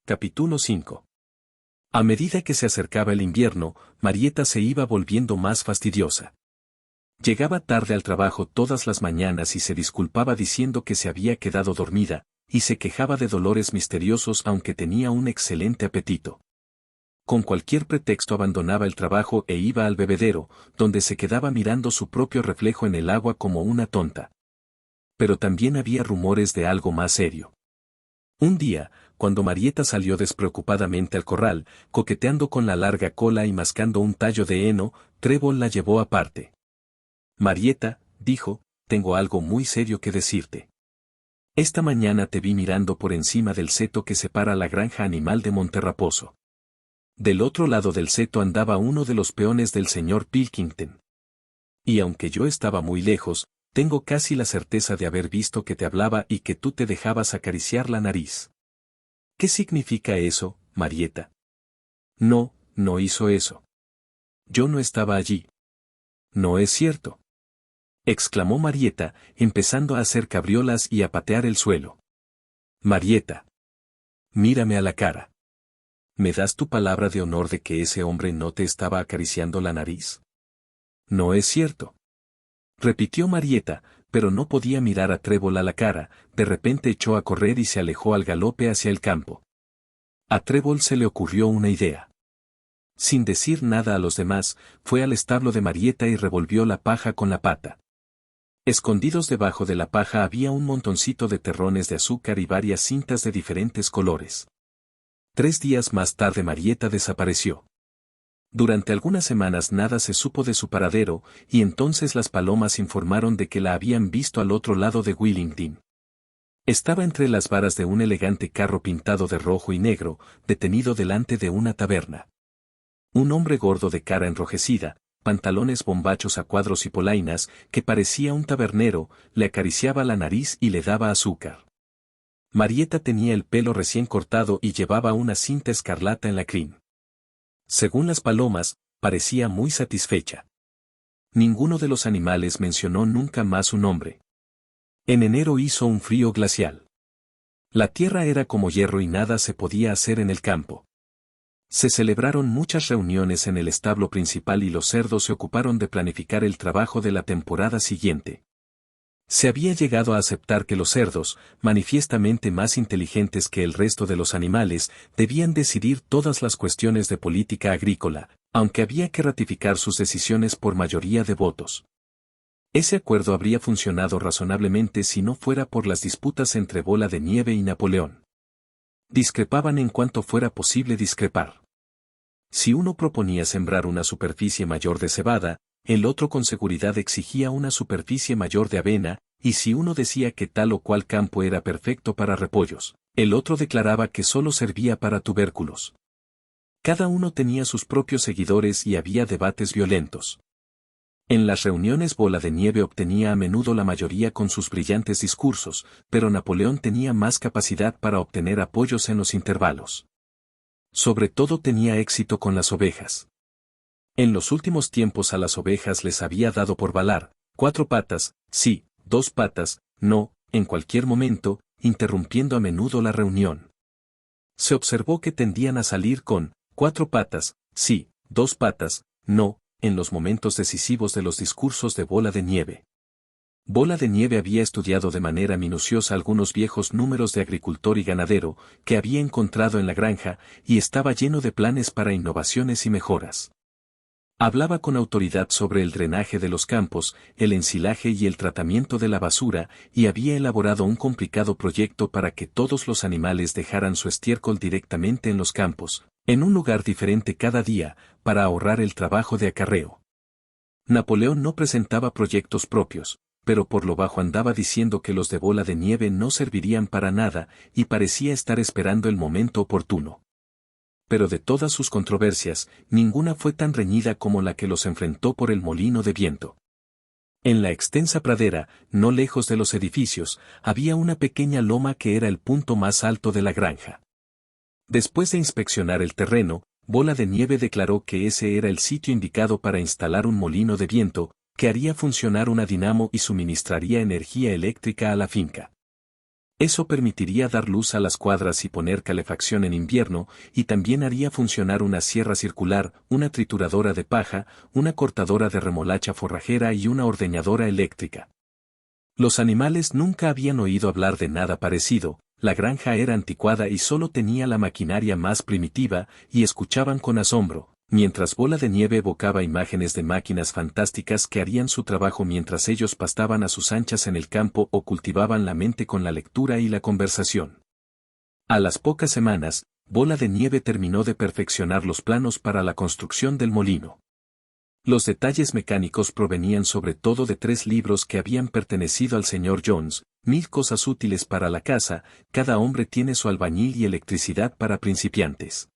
Capítulo 5. A medida que se acercaba el invierno, Marieta se iba volviendo más fastidiosa. Llegaba tarde al trabajo todas las mañanas y se disculpaba diciendo que se había quedado dormida, y se quejaba de dolores misteriosos aunque tenía un excelente apetito. Con cualquier pretexto abandonaba el trabajo e iba al bebedero, donde se quedaba mirando su propio reflejo en el agua como una tonta. Pero también había rumores de algo más serio. Un día, cuando Marieta salió despreocupadamente al corral, coqueteando con la larga cola y mascando un tallo de heno, Trébol la llevó aparte. Marieta, dijo, tengo algo muy serio que decirte. Esta mañana te vi mirando por encima del seto que separa la granja animal de Monterraposo. Del otro lado del seto andaba uno de los peones del señor Pilkington. Y aunque yo estaba muy lejos, tengo casi la certeza de haber visto que te hablaba y que tú te dejabas acariciar la nariz. ¿Qué significa eso, Marieta? No, no hizo eso. Yo no estaba allí. No es cierto. Exclamó Marieta, empezando a hacer cabriolas y a patear el suelo. Marieta. Mírame a la cara. ¿Me das tu palabra de honor de que ese hombre no te estaba acariciando la nariz? No es cierto. Repitió Marieta, pero no podía mirar a Trébol a la cara, de repente echó a correr y se alejó al galope hacia el campo. A Trébol se le ocurrió una idea. Sin decir nada a los demás, fue al establo de Marieta y revolvió la paja con la pata. Escondidos debajo de la paja había un montoncito de terrones de azúcar y varias cintas de diferentes colores. 3 días más tarde Marieta desapareció. Durante algunas semanas nada se supo de su paradero, y entonces las palomas informaron de que la habían visto al otro lado de Willington. Estaba entre las varas de un elegante carro pintado de rojo y negro, detenido delante de una taberna. Un hombre gordo de cara enrojecida, pantalones bombachos a cuadros y polainas, que parecía un tabernero, le acariciaba la nariz y le daba azúcar. Marieta tenía el pelo recién cortado y llevaba una cinta escarlata en la crin. Según las palomas, parecía muy satisfecha. Ninguno de los animales mencionó nunca más su nombre. En enero hizo un frío glacial. La tierra era como hierro y nada se podía hacer en el campo. Se celebraron muchas reuniones en el establo principal y los cerdos se ocuparon de planificar el trabajo de la temporada siguiente. Se había llegado a aceptar que los cerdos, manifiestamente más inteligentes que el resto de los animales, debían decidir todas las cuestiones de política agrícola, aunque había que ratificar sus decisiones por mayoría de votos. Ese acuerdo habría funcionado razonablemente si no fuera por las disputas entre Bola de Nieve y Napoleón. Discrepaban en cuanto fuera posible discrepar. Si uno proponía sembrar una superficie mayor de cebada, el otro con seguridad exigía una superficie mayor de avena, y si uno decía que tal o cual campo era perfecto para repollos, el otro declaraba que solo servía para tubérculos. Cada uno tenía sus propios seguidores y había debates violentos. En las reuniones Bola de Nieve obtenía a menudo la mayoría con sus brillantes discursos, pero Napoleón tenía más capacidad para obtener apoyos en los intervalos. Sobre todo tenía éxito con las ovejas. En los últimos tiempos a las ovejas les había dado por balar, 4 patas, sí, 2 patas, no, en cualquier momento, interrumpiendo a menudo la reunión. Se observó que tendían a salir con 4 patas, sí, 2 patas, no, en los momentos decisivos de los discursos de Bola de Nieve. Bola de Nieve había estudiado de manera minuciosa algunos viejos números de agricultor y ganadero que había encontrado en la granja y estaba lleno de planes para innovaciones y mejoras. Hablaba con autoridad sobre el drenaje de los campos, el ensilaje y el tratamiento de la basura, y había elaborado un complicado proyecto para que todos los animales dejaran su estiércol directamente en los campos, en un lugar diferente cada día, para ahorrar el trabajo de acarreo. Napoleón no presentaba proyectos propios, pero por lo bajo andaba diciendo que los de Bola de Nieve no servirían para nada, y parecía estar esperando el momento oportuno. Pero de todas sus controversias, ninguna fue tan reñida como la que los enfrentó por el molino de viento. En la extensa pradera, no lejos de los edificios, había una pequeña loma que era el punto más alto de la granja. Después de inspeccionar el terreno, Bola de Nieve declaró que ese era el sitio indicado para instalar un molino de viento, que haría funcionar una dinamo y suministraría energía eléctrica a la finca. Eso permitiría dar luz a las cuadras y poner calefacción en invierno, y también haría funcionar una sierra circular, una trituradora de paja, una cortadora de remolacha forrajera y una ordeñadora eléctrica. Los animales nunca habían oído hablar de nada parecido, la granja era anticuada y solo tenía la maquinaria más primitiva, y escuchaban con asombro, mientras Bola de Nieve evocaba imágenes de máquinas fantásticas que harían su trabajo mientras ellos pastaban a sus anchas en el campo o cultivaban la mente con la lectura y la conversación. A las pocas semanas, Bola de Nieve terminó de perfeccionar los planos para la construcción del molino. Los detalles mecánicos provenían sobre todo de 3 libros que habían pertenecido al señor Jones, 1000 cosas útiles para la casa, cada hombre tiene su albañil y electricidad para principiantes.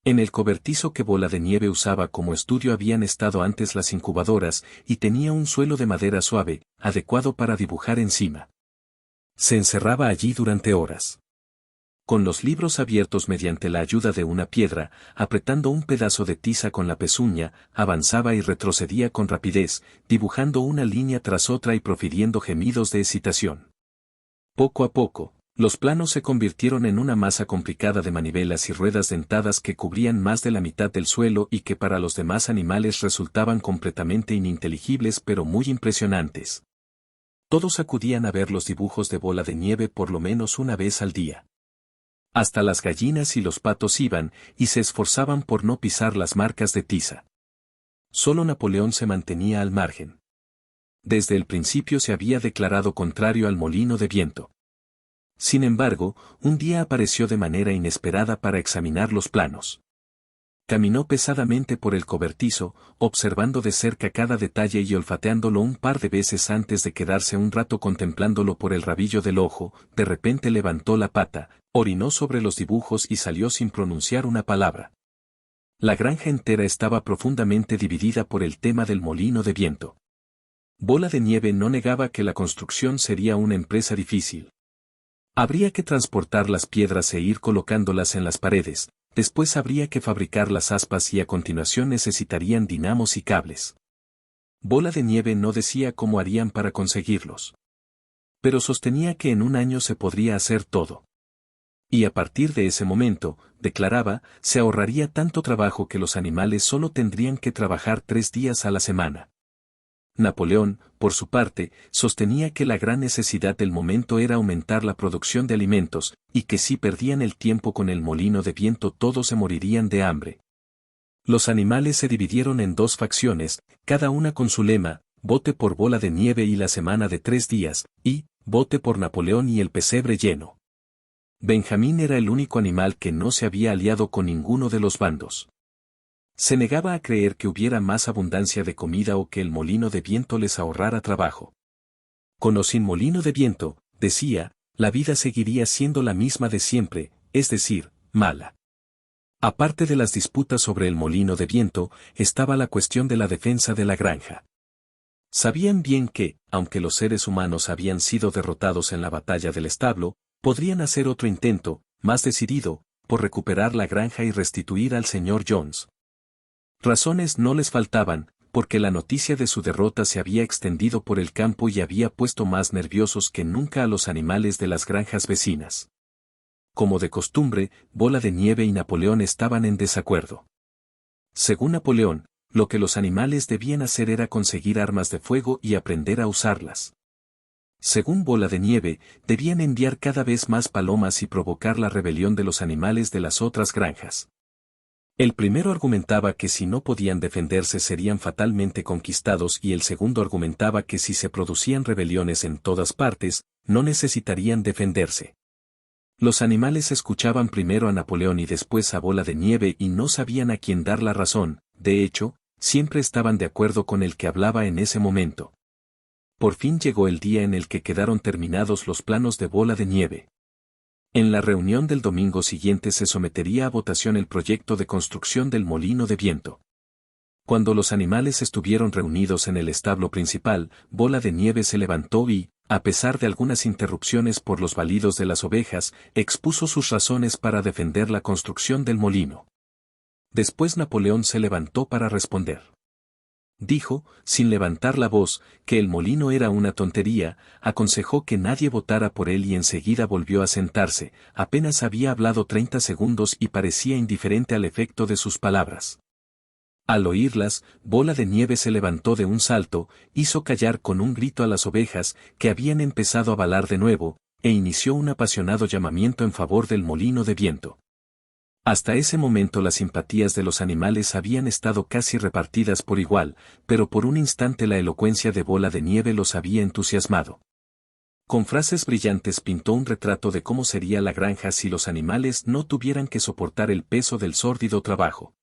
En el cobertizo que Bola de Nieve usaba como estudio habían estado antes las incubadoras, y tenía un suelo de madera suave, adecuado para dibujar encima. Se encerraba allí durante horas. Con los libros abiertos mediante la ayuda de una piedra, apretando un pedazo de tiza con la pezuña, avanzaba y retrocedía con rapidez, dibujando una línea tras otra y profiriendo gemidos de excitación. Poco a poco, los planos se convirtieron en una masa complicada de manivelas y ruedas dentadas que cubrían más de la mitad del suelo y que para los demás animales resultaban completamente ininteligibles pero muy impresionantes. Todos acudían a ver los dibujos de Bola de Nieve por lo menos una vez al día. Hasta las gallinas y los patos iban, y se esforzaban por no pisar las marcas de tiza. Solo Napoleón se mantenía al margen. Desde el principio se había declarado contrario al molino de viento. Sin embargo, un día apareció de manera inesperada para examinar los planos. Caminó pesadamente por el cobertizo, observando de cerca cada detalle y olfateándolo un par de veces antes de quedarse un rato contemplándolo por el rabillo del ojo. De repente levantó la pata, orinó sobre los dibujos y salió sin pronunciar una palabra. La granja entera estaba profundamente dividida por el tema del molino de viento. Bola de Nieve no negaba que la construcción sería una empresa difícil. Habría que transportar las piedras e ir colocándolas en las paredes, después habría que fabricar las aspas y a continuación necesitarían dinamos y cables. Bola de Nieve no decía cómo harían para conseguirlos. Pero sostenía que en un año se podría hacer todo. Y a partir de ese momento, declaraba, se ahorraría tanto trabajo que los animales solo tendrían que trabajar 3 días a la semana. Napoleón, por su parte, sostenía que la gran necesidad del momento era aumentar la producción de alimentos, y que si perdían el tiempo con el molino de viento todos se morirían de hambre. Los animales se dividieron en 2 facciones, cada una con su lema, vote por Bola de Nieve y la semana de 3 días, y, vote por Napoleón y el pesebre lleno. Benjamín era el único animal que no se había aliado con ninguno de los bandos. Se negaba a creer que hubiera más abundancia de comida o que el molino de viento les ahorrara trabajo. Con o sin molino de viento, decía, la vida seguiría siendo la misma de siempre, es decir, mala. Aparte de las disputas sobre el molino de viento, estaba la cuestión de la defensa de la granja. Sabían bien que, aunque los seres humanos habían sido derrotados en la batalla del establo, podrían hacer otro intento, más decidido, por recuperar la granja y restituir al señor Jones. Razones no les faltaban, porque la noticia de su derrota se había extendido por el campo y había puesto más nerviosos que nunca a los animales de las granjas vecinas. Como de costumbre, Bola de Nieve y Napoleón estaban en desacuerdo. Según Napoleón, lo que los animales debían hacer era conseguir armas de fuego y aprender a usarlas. Según Bola de Nieve, debían enviar cada vez más palomas y provocar la rebelión de los animales de las otras granjas. El primero argumentaba que si no podían defenderse serían fatalmente conquistados y el segundo argumentaba que si se producían rebeliones en todas partes, no necesitarían defenderse. Los animales escuchaban primero a Napoleón y después a Bola de Nieve y no sabían a quién dar la razón, de hecho, siempre estaban de acuerdo con el que hablaba en ese momento. Por fin llegó el día en el que quedaron terminados los planos de Bola de Nieve. En la reunión del domingo siguiente se sometería a votación el proyecto de construcción del molino de viento. Cuando los animales estuvieron reunidos en el establo principal, Bola de Nieve se levantó y, a pesar de algunas interrupciones por los balidos de las ovejas, expuso sus razones para defender la construcción del molino. Después Napoleón se levantó para responder. Dijo, sin levantar la voz, que el molino era una tontería, aconsejó que nadie votara por él y enseguida volvió a sentarse, apenas había hablado 30 segundos y parecía indiferente al efecto de sus palabras. Al oírlas, Bola de Nieve se levantó de un salto, hizo callar con un grito a las ovejas, que habían empezado a balar de nuevo, e inició un apasionado llamamiento en favor del molino de viento. Hasta ese momento las simpatías de los animales habían estado casi repartidas por igual, pero por un instante la elocuencia de Bola de Nieve los había entusiasmado. Con frases brillantes pintó un retrato de cómo sería la granja si los animales no tuvieran que soportar el peso del sórdido trabajo.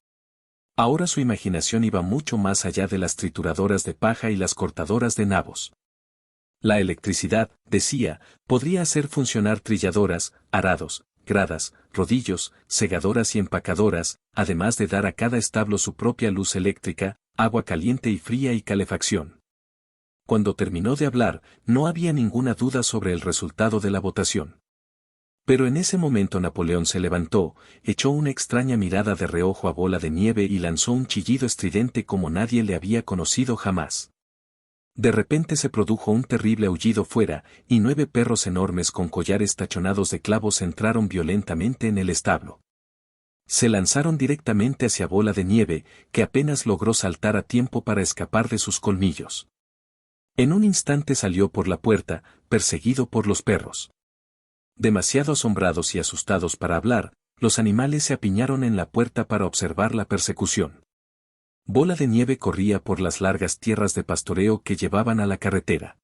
Ahora su imaginación iba mucho más allá de las trituradoras de paja y las cortadoras de nabos. La electricidad, decía, podría hacer funcionar trilladoras, arados, gradas, rodillos, segadoras y empacadoras, además de dar a cada establo su propia luz eléctrica, agua caliente y fría y calefacción. Cuando terminó de hablar, no había ninguna duda sobre el resultado de la votación. Pero en ese momento Napoleón se levantó, echó una extraña mirada de reojo a Bola de Nieve y lanzó un chillido estridente como nadie le había conocido jamás. De repente se produjo un terrible aullido fuera, y 9 perros enormes con collares tachonados de clavos entraron violentamente en el establo. Se lanzaron directamente hacia Bola de Nieve, que apenas logró saltar a tiempo para escapar de sus colmillos. En un instante salió por la puerta, perseguido por los perros. Demasiado asombrados y asustados para hablar, los animales se apiñaron en la puerta para observar la persecución. Bola de Nieve corría por las largas tierras de pastoreo que llevaban a la carretera.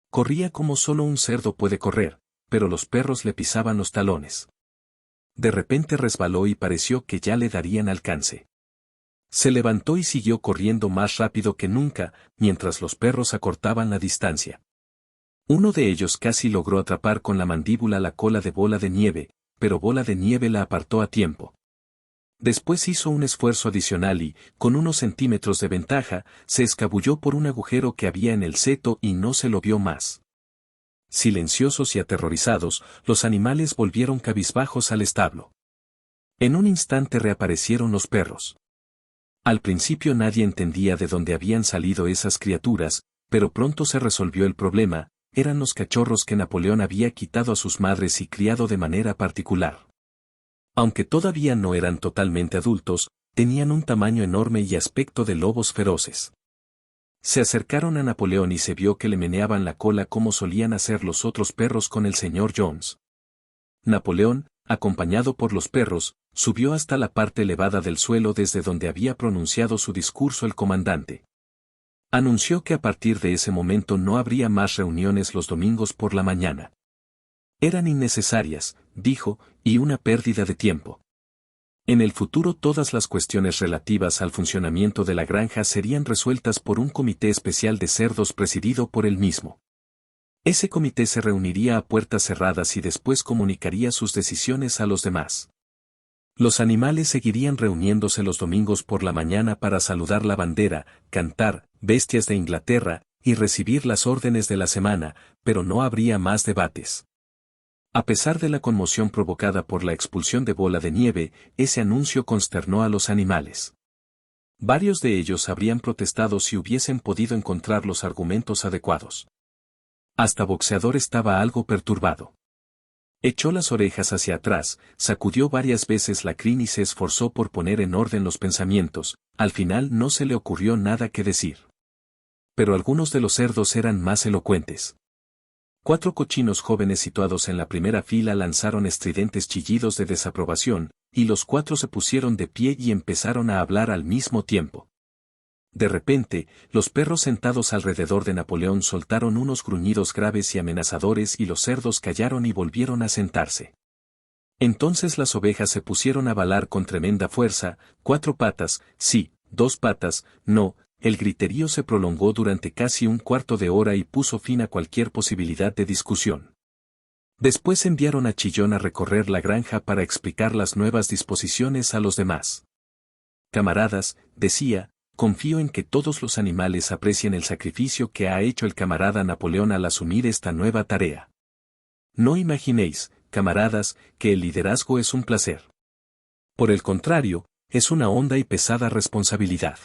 Corría como solo un cerdo puede correr, pero los perros le pisaban los talones. De repente resbaló y pareció que ya le darían alcance. Se levantó y siguió corriendo más rápido que nunca, mientras los perros acortaban la distancia. Uno de ellos casi logró atrapar con la mandíbula la cola de Bola de Nieve, pero Bola de Nieve la apartó a tiempo. Después hizo un esfuerzo adicional y, con unos centímetros de ventaja, se escabulló por un agujero que había en el seto y no se lo vio más. Silenciosos y aterrorizados, los animales volvieron cabizbajos al establo. En un instante reaparecieron los perros. Al principio nadie entendía de dónde habían salido esas criaturas, pero pronto se resolvió el problema, eran los cachorros que Napoleón había quitado a sus madres y criado de manera particular. Aunque todavía no eran totalmente adultos, tenían un tamaño enorme y aspecto de lobos feroces. Se acercaron a Napoleón y se vio que le meneaban la cola como solían hacer los otros perros con el señor Jones. Napoleón, acompañado por los perros, subió hasta la parte elevada del suelo desde donde había pronunciado su discurso el comandante. Anunció que a partir de ese momento no habría más reuniones los domingos por la mañana. Eran innecesarias, dijo, y una pérdida de tiempo. En el futuro todas las cuestiones relativas al funcionamiento de la granja serían resueltas por un comité especial de cerdos presidido por él mismo. Ese comité se reuniría a puertas cerradas y después comunicaría sus decisiones a los demás. Los animales seguirían reuniéndose los domingos por la mañana para saludar la bandera, cantar, bestias de Inglaterra, y recibir las órdenes de la semana, pero no habría más debates. A pesar de la conmoción provocada por la expulsión de Bola de Nieve, ese anuncio consternó a los animales. Varios de ellos habrían protestado si hubiesen podido encontrar los argumentos adecuados. Hasta Boxeador estaba algo perturbado. Echó las orejas hacia atrás, sacudió varias veces la crin y se esforzó por poner en orden los pensamientos, al final no se le ocurrió nada que decir. Pero algunos de los cerdos eran más elocuentes. 4 cochinos jóvenes situados en la primera fila lanzaron estridentes chillidos de desaprobación, y los 4 se pusieron de pie y empezaron a hablar al mismo tiempo. De repente, los perros sentados alrededor de Napoleón soltaron unos gruñidos graves y amenazadores y los cerdos callaron y volvieron a sentarse. Entonces las ovejas se pusieron a balar con tremenda fuerza, 4 patas, sí, 2 patas, no. El griterío se prolongó durante casi un cuarto de hora y puso fin a cualquier posibilidad de discusión. Después enviaron a Chillón a recorrer la granja para explicar las nuevas disposiciones a los demás. Camaradas, decía, confío en que todos los animales aprecien el sacrificio que ha hecho el camarada Napoleón al asumir esta nueva tarea. No imaginéis, camaradas, que el liderazgo es un placer. Por el contrario, es una honda y pesada responsabilidad.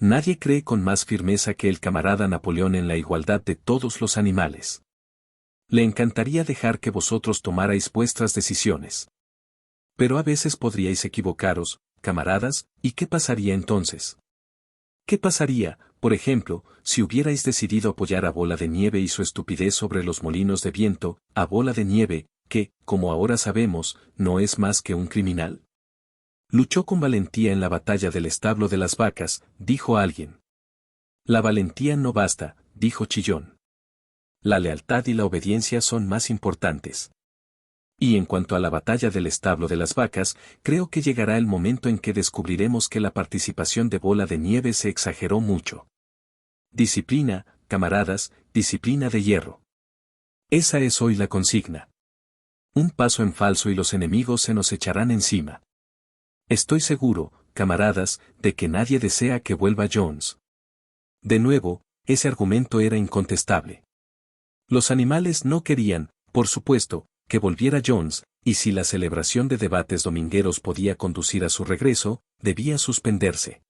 Nadie cree con más firmeza que el camarada Napoleón en la igualdad de todos los animales. Le encantaría dejar que vosotros tomarais vuestras decisiones. Pero a veces podríais equivocaros, camaradas, ¿y qué pasaría entonces? ¿Qué pasaría, por ejemplo, si hubierais decidido apoyar a Bola de Nieve y su estupidez sobre los molinos de viento, a Bola de Nieve, que, como ahora sabemos, no es más que un criminal? Luchó con valentía en la batalla del establo de las vacas, dijo alguien. La valentía no basta, dijo Chillón. La lealtad y la obediencia son más importantes. Y en cuanto a la batalla del establo de las vacas, creo que llegará el momento en que descubriremos que la participación de Bola de Nieve se exageró mucho. Disciplina, camaradas, disciplina de hierro. Esa es hoy la consigna. Un paso en falso y los enemigos se nos echarán encima. Estoy seguro, camaradas, de que nadie desea que vuelva Jones. De nuevo, ese argumento era incontestable. Los animales no querían, por supuesto, que volviera Jones, y si la celebración de debates domingueros podía conducir a su regreso, debía suspenderse.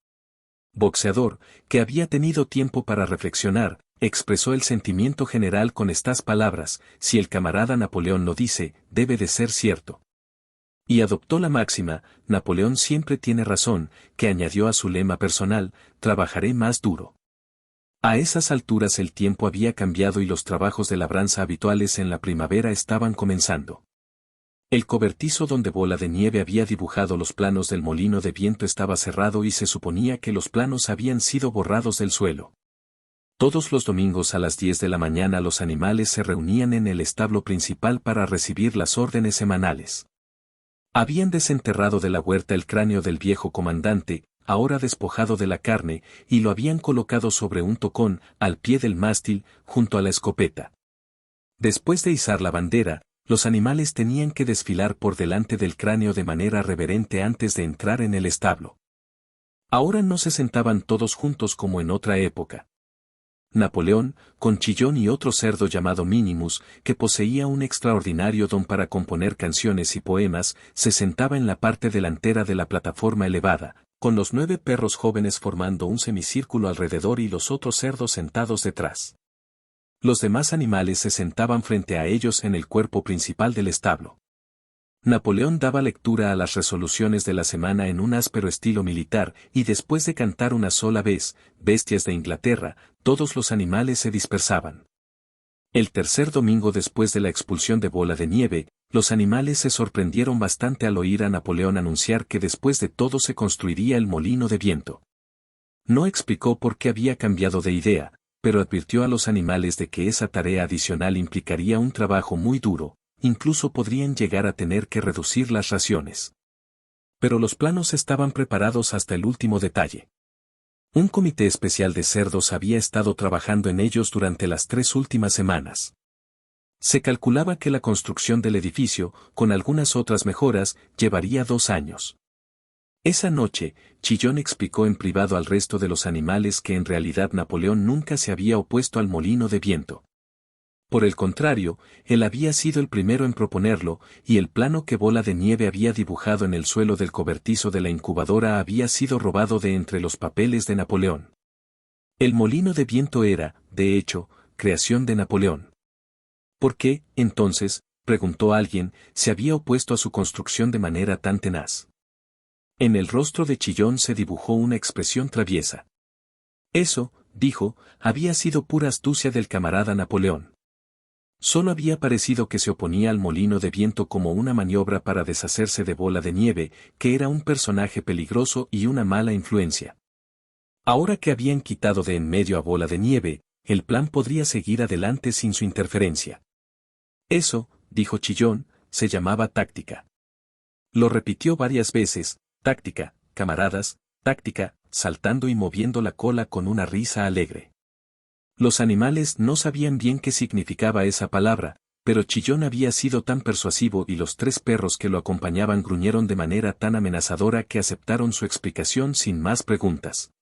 Boxeador, que había tenido tiempo para reflexionar, expresó el sentimiento general con estas palabras: si el camarada Napoleón lo dice, debe de ser cierto. Y adoptó la máxima, Napoleón siempre tiene razón, que añadió a su lema personal: trabajaré más duro. A esas alturas el tiempo había cambiado y los trabajos de labranza habituales en la primavera estaban comenzando. El cobertizo donde Bola de Nieve había dibujado los planos del molino de viento estaba cerrado y se suponía que los planos habían sido borrados del suelo. Todos los domingos a las 10 de la mañana los animales se reunían en el establo principal para recibir las órdenes semanales. Habían desenterrado de la huerta el cráneo del viejo comandante, ahora despojado de la carne, y lo habían colocado sobre un tocón, al pie del mástil, junto a la escopeta. Después de izar la bandera, los animales tenían que desfilar por delante del cráneo de manera reverente antes de entrar en el establo. Ahora no se sentaban todos juntos como en otra época. Napoleón, con Chillón y otro cerdo llamado Minimus, que poseía un extraordinario don para componer canciones y poemas, se sentaba en la parte delantera de la plataforma elevada, con los 9 perros jóvenes formando un semicírculo alrededor y los otros cerdos sentados detrás. Los demás animales se sentaban frente a ellos en el cuerpo principal del establo. Napoleón daba lectura a las resoluciones de la semana en un áspero estilo militar, y después de cantar una sola vez, Bestias de Inglaterra, todos los animales se dispersaban. El tercer domingo después de la expulsión de Bola de Nieve, los animales se sorprendieron bastante al oír a Napoleón anunciar que después de todo se construiría el molino de viento. No explicó por qué había cambiado de idea, pero advirtió a los animales de que esa tarea adicional implicaría un trabajo muy duro. Incluso podrían llegar a tener que reducir las raciones. Pero los planos estaban preparados hasta el último detalle. Un comité especial de cerdos había estado trabajando en ellos durante las 3 últimas semanas. Se calculaba que la construcción del edificio, con algunas otras mejoras, llevaría 2 años. Esa noche, Chillón explicó en privado al resto de los animales que en realidad Napoleón nunca se había opuesto al molino de viento. Por el contrario, él había sido el primero en proponerlo, y el plano que Bola de Nieve había dibujado en el suelo del cobertizo de la incubadora había sido robado de entre los papeles de Napoleón. El molino de viento era, de hecho, creación de Napoleón. ¿Por qué, entonces, preguntó alguien, se había opuesto a su construcción de manera tan tenaz? En el rostro de Chillón se dibujó una expresión traviesa. Eso, dijo, había sido pura astucia del camarada Napoleón. Solo había parecido que se oponía al molino de viento como una maniobra para deshacerse de Bola de Nieve, que era un personaje peligroso y una mala influencia. Ahora que habían quitado de en medio a Bola de Nieve, el plan podría seguir adelante sin su interferencia. Eso, dijo Chillón, se llamaba táctica. Lo repitió varias veces: táctica, camaradas, táctica, saltando y moviendo la cola con una risa alegre. Los animales no sabían bien qué significaba esa palabra, pero Chillón había sido tan persuasivo y los 3 perros que lo acompañaban gruñeron de manera tan amenazadora que aceptaron su explicación sin más preguntas.